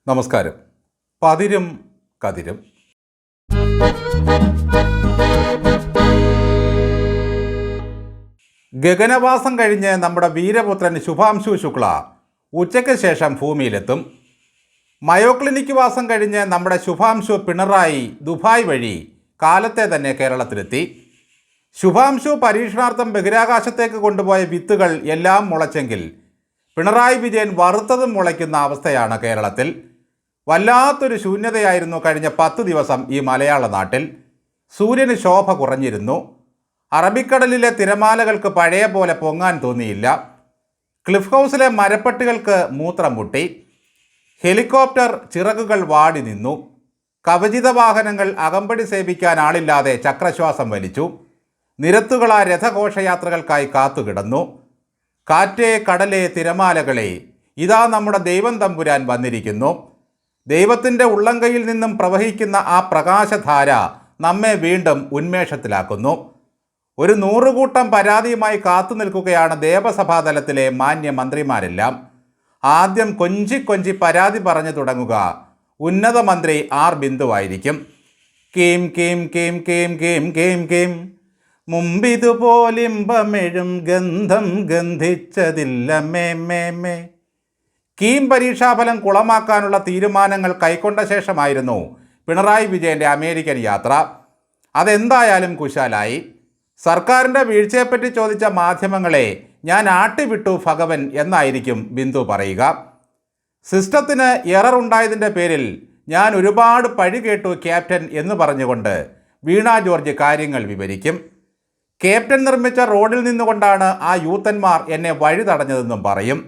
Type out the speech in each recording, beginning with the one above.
നമസ്കാരം. പതിരും കതിരും. ഗഗനവാസം കഴിഞ്ഞ് നമ്മുടെ വീരപുത്രൻ ശുഭാംശു ശുക്ല ഉച്ചയ്ക്ക് ശേഷം ഭൂമിയിലെത്തും. മയോ ക്ലിനിക് വാസം കഴിഞ്ഞ് നമ്മുടെ ശുഭാംശു പിണറായി ദുബായ് വഴി കാലത്തെ തന്നെ കേരളത്തിലെത്തി. ശുഭാംശു പരീക്ഷണാർത്ഥം ബഹിരാകാശത്തേക്ക് കൊണ്ടുപോയ വിത്തുകൾ എല്ലാം മുളച്ചെങ്കിൽ പിണറായി വിജയൻ വറുത്തതും മുളയ്ക്കുന്ന അവസ്ഥയാണ് കേരളത്തിൽ. വല്ലാത്തൊരു ശൂന്യതയായിരുന്നു കഴിഞ്ഞ 10 ദിവസം ഈ മലയാള നാട്ടിൽ. സൂര്യന് ശോഭ കുറഞ്ഞിരുന്നു. അറബിക്കടലിലെ തിരമാലകൾക്ക് പഴയ പോലെ പൊങ്ങാൻ തോന്നിയില്ല. ക്ലിഫ് ഹൗസിലെ മരപ്പട്ടികൾക്ക് മൂത്രം മുട്ടി. ഹെലികോപ്റ്റർ ചിറകുകൾ വാടി നിന്നു. കവചിത വാഹനങ്ങൾ അകമ്പടി സേവിക്കാൻ ആളില്ലാതെ ചക്രശ്വാസം വലിച്ചു. നിരത്തുകളാ രഥഘോഷയാത്രകൾക്കായി കാത്തുകിടന്നു. കാറ്റേ, കടലേ, തിരമാലകളെ, ഇതാ നമ്മുടെ ദൈവം തമ്പുരാൻ വന്നിരിക്കുന്നു. ദൈവത്തിൻ്റെ ഉള്ളംകൈയിൽ നിന്നും പ്രവഹിക്കുന്ന ആ പ്രകാശധാര നമ്മെ വീണ്ടും ഉന്മേഷത്തിലാക്കുന്നു. ഒരു 100 കൂട്ടം പരാതിയുമായി കാത്തു നിൽക്കുകയാണ് ദേവസഭാതലത്തിലെ മാന്യ മന്ത്രിമാരെല്ലാം. ആദ്യം കൊഞ്ചി പരാതി പറഞ്ഞു തുടങ്ങുക ഉന്നത മന്ത്രി ആർ ബിന്ദുവായിരിക്കും. കീം കീം കീം കീം കീം കീം കീം, മുമ്പിതുപോലിമ്പമെഴും ഗന്ധം ഗന്ധിച്ചതില്ല മേ മേ മേ. കീം പരീക്ഷാഫലം കുളമാക്കാനുള്ള തീരുമാനങ്ങൾ കൈക്കൊണ്ട ശേഷമായിരുന്നു പിണറായി വിജയൻ്റെ അമേരിക്കൻ യാത്ര. അതെന്തായാലും കുശാലായി. സർക്കാരിൻ്റെ വീഴ്ചയെപ്പറ്റി ചോദിച്ച മാധ്യമങ്ങളെ ഞാൻ ആട്ടിവിട്ടു ഭഗവൻ എന്നായിരിക്കും ബിന്ദു പറയുക. സിസ്റ്റത്തിന് എറർ ഉണ്ടായതിൻ്റെ പേരിൽ ഞാൻ ഒരുപാട് പഴി കേട്ടു ക്യാപ്റ്റൻ എന്ന് പറഞ്ഞുകൊണ്ട് വീണ ജോർജ് കാര്യങ്ങൾ വിവരിക്കും. ക്യാപ്റ്റൻ നിർമ്മിച്ച റോഡിൽ നിന്നുകൊണ്ടാണ് ആ യൂത്തന്മാർ എന്നെ വഴി തടഞ്ഞതെന്നും പറയും.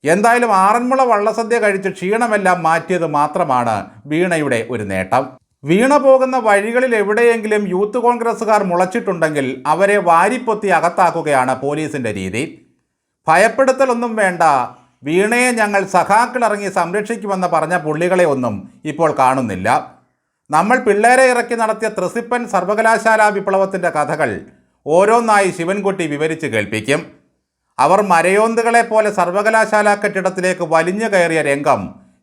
എന്തായാലും ആറന്മുള വള്ളസദ്യ കഴിച്ച് ക്ഷീണമെല്ലാം മാറ്റിയത് മാത്രമാണ് വീണയുടെ ഒരു നേട്ടം. വീണ പോകുന്ന വഴികളിൽ എവിടെയെങ്കിലും യൂത്ത് കോൺഗ്രസ്സുകാർ മുളച്ചിട്ടുണ്ടെങ്കിൽ അവരെ വാരിപ്പൊത്തി അകത്താക്കുകയാണ് പോലീസിൻ്റെ രീതി. ഭയപ്പെടുത്തലൊന്നും വേണ്ട, വീണയെ ഞങ്ങൾ സഖാക്കളിറങ്ങി സംരക്ഷിക്കുമെന്ന് പറഞ്ഞ പുള്ളികളെ ഒന്നും ഇപ്പോൾ കാണുന്നില്ല. നമ്മൾ പിള്ളേരെ ഇറക്കി നടത്തിയ ത്രിസിപ്പൻ സർവകലാശാലാ വിപ്ലവത്തിൻ്റെ കഥകൾ ഓരോന്നായി ശിവൻകുട്ടി വിവരിച്ച് കേൾപ്പിക്കും. അവർ മരയോന്തുകളെ പോലെ സർവകലാശാല കെട്ടിടത്തിലേക്ക് വലിഞ്ഞു കയറിയ രംഗം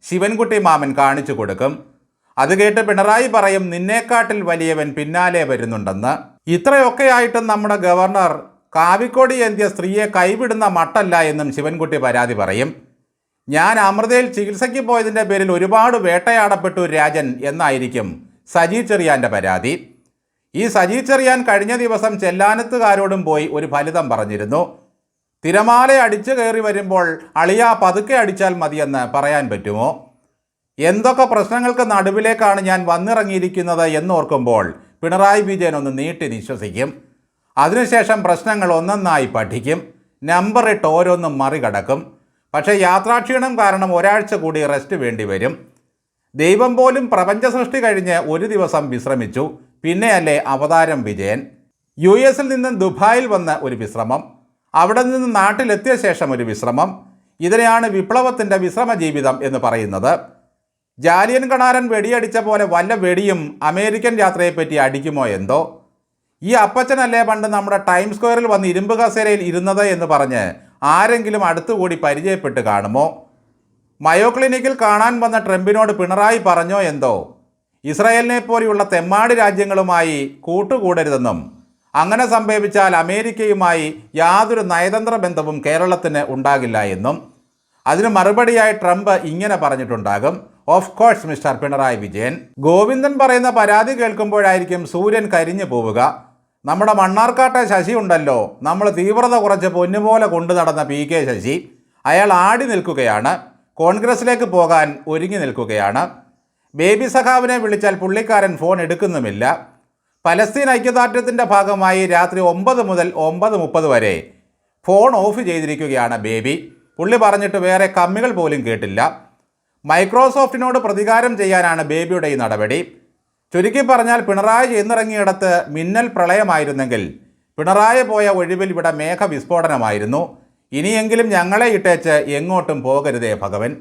ശിവൻകുട്ടി മാമൻ കാണിച്ചു കൊടുക്കും. അത് കേട്ട് പിണറായി പറയും, നിന്നേക്കാട്ടിൽ വലിയവൻ പിന്നാലെ വരുന്നുണ്ടെന്ന്. ഇത്രയൊക്കെയായിട്ടും നമ്മുടെ ഗവർണർ കാവിക്കോടി ഏന്തിയ സ്ത്രീയെ കൈവിടുന്ന മട്ടല്ല എന്നും ശിവൻകുട്ടി പരാതി പറയും. ഞാൻ അമൃതയിൽ ചികിത്സയ്ക്ക് പോയതിൻ്റെ പേരിൽ ഒരുപാട് വേട്ടയാടപ്പെട്ടു രാജൻ എന്നായിരിക്കും സജി ചെറിയാൻ്റെ പരാതി. ഈ സജി ചെറിയാൻ കഴിഞ്ഞ ദിവസം ചെല്ലാനത്തുകാരോടും പോയി ഒരു ഫലിതം പറഞ്ഞിരുന്നു. തിരമാല അടിച്ചു കയറി വരുമ്പോൾ അളിയാ പതുക്കെ അടിച്ചാൽ മതിയെന്ന് പറയാൻ പറ്റുമോ? എന്തൊക്കെ പ്രശ്നങ്ങൾക്ക് നടുവിലേക്കാണ് ഞാൻ വന്നിറങ്ങിയിരിക്കുന്നത് എന്നോർക്കുമ്പോൾ പിണറായി വിജയൻ ഒന്ന് നീട്ടി നിശ്വസിക്കും. അതിനുശേഷം പ്രശ്നങ്ങൾ ഒന്നൊന്നായി പഠിക്കും. നമ്പർ ഇട്ട് ഓരോന്നും മറികടക്കും. പക്ഷേ യാത്രാക്ഷീണം കാരണം ഒരാഴ്ച കൂടി റെസ്റ്റ് വേണ്ടി വരും. ദൈവം പോലും പ്രപഞ്ച സൃഷ്ടി കഴിഞ്ഞ് ഒരു ദിവസം വിശ്രമിച്ചു. പിന്നെയല്ലേ അവതാരം വിജയൻ. US നിന്നും ദുബായിൽ വന്ന് ഒരു വിശ്രമം, അവിടെ നിന്ന് നാട്ടിലെത്തിയ ശേഷം ഒരു വിശ്രമം. ഇതിനെയാണ് വിപ്ലവത്തിൻ്റെ വിശ്രമ ജീവിതം എന്ന് പറയുന്നത്. ജാലിയൻ കണാരൻ വെടിയടിച്ച പോലെ വല്ല വെടിയും അമേരിക്കൻ യാത്രയെപ്പറ്റി അടിക്കുമോ എന്തോ. ഈ അപ്പച്ചനല്ലേ പണ്ട് നമ്മുടെ ടൈം സ്ക്വയറിൽ വന്ന് ഇരുമ്പ് കസേരയിൽ ഇരുന്നത് എന്ന് പറഞ്ഞ് ആരെങ്കിലും അടുത്തുകൂടി പരിചയപ്പെട്ട് കാണുമോ? മയോ ക്ലിനിക്കിൽ കാണാൻ വന്ന ട്രംപിനോട് പിണറായി പറഞ്ഞോ എന്തോ, ഇസ്രായേലിനെ പോലെയുള്ള തെമ്മാടി രാജ്യങ്ങളുമായി കൂട്ടുകൂടരുതെന്നും അങ്ങനെ സംഭവിച്ചാൽ അമേരിക്കയുമായി യാതൊരു നയതന്ത്ര ബന്ധവും കേരളത്തിന് ഉണ്ടാകില്ല എന്നും. അതിന് മറുപടിയായി ട്രംപ് ഇങ്ങനെ പറഞ്ഞിട്ടുണ്ടാകും, of course mister Pinarayi Vijayan. Govindan പറയുന്ന പരാതി കേൾക്കുമ്പോഴായിരിക്കും സൂര്യൻ കരിഞ്ഞു പോവുക. നമ്മുടെ മണ്ണാർക്കാട്ടെ ശശി ഉണ്ടല്ലോ, നമ്മൾ തീവ്രത കുറച്ച് പൊന്നുപോലെ കൊണ്ടു നടന്ന PK ശശി, അയാൾ ആടി നിൽക്കുകയാണ്. കോൺഗ്രസിലേക്ക് പോകാൻ ഒരുങ്ങി നിൽക്കുകയാണ്. ബേബി സഖാവിനെ വിളിച്ചാൽ പുള്ളിക്കാരൻ ഫോൺ എടുക്കുന്നുമില്ല. പലസ്തീൻ ഐക്യദാർഢ്യത്തിൻ്റെ ഭാഗമായി രാത്രി 9 മുതൽ 9:30 വരെ ഫോൺ ഓഫ് ചെയ്തിരിക്കുകയാണ് ബേബി. പുള്ളി പറഞ്ഞിട്ട് വേറെ കമ്മികൾ പോലും കേട്ടില്ല. മൈക്രോസോഫ്റ്റിനോട് പ്രതികാരം ചെയ്യാനാണ് ബേബിയുടെ ഈ നടപടി. ചുരുക്കി പറഞ്ഞാൽ പിണറായി ചെന്നിറങ്ങിയിടത്ത് മിന്നൽ പ്രളയമായിരുന്നെങ്കിൽ പിണറായി പോയ ഒഴിവിൽ ഇവിടെ മേഘവിസ്ഫോടനമായിരുന്നു. ഇനിയെങ്കിലും ഞങ്ങളെ ഇട്ടേച്ച് എങ്ങോട്ടും പോകരുതേ ഭഗവൻ.